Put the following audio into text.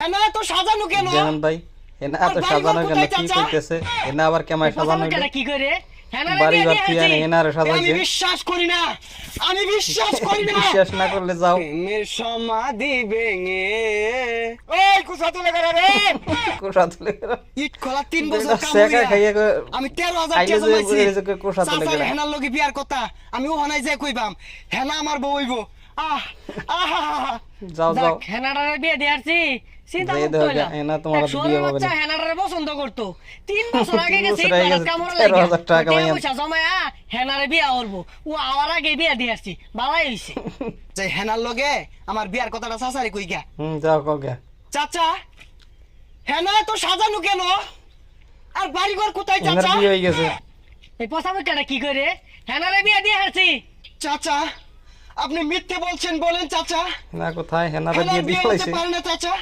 না তো সাজানো কেন জানেন ভাই এনা এত সাজানো কেন কি কইতেছে এনা আবার কেমন সাজানো কেন কি করে বাড়ি ঘর তুই আনে এনার আমি সাজাইছে বিশ্বাস করি না আমি বিশ্বাস করি না বিশ্বাস না করলে যাও প্রেমের সমাধি ভেঙে ওই কুসা তুলে করে রে কোষা তুলে ইট খোলা 3 বছর কাম সেকা খাইয়ে আমি 13000 আইলে টাকা জমাইছি যে কোষা তুলে চাচার হেনার লগে বিয়ার কথা আমি ওখানে যাই কইবাম হেনা আমার বউ হইব আহ আহ যাও যাও হেনাডারে বিয়ে দিয়াছি চিন্তা এই করতে দেখো হইলা এনা তোমার বিয়ে হবে না হেনাডারে পছন্দ করতো 3 বছর আগে গেছে 3 বছর আগে কামড় 13,000 টাকা লাগে ভাইয়া। পয়সা জমায়া হেনারে বিয়া করব ও আওয়ার আগে বিয়া দিয়াছি ভালাই হইছে যে হেনার লগে আমার বিয়ার কথাটা চাচারে কই গা যাও কগে চাচা হেনা তো সাজানো কেন আর বাড়ি ঘর কোথায় এনার চাচা বিয়ে হয়ে গেছে এই পসামুখটা কি করে হেনারে বিয়া দিয়াছি চাচা আপনি মিথ্যে বলছেন বলেন চাচা না কোথায় হেনারে হেনার বিয়ে দিয়ে বিয়ে হতে ফেলাইছে পারে না চাচা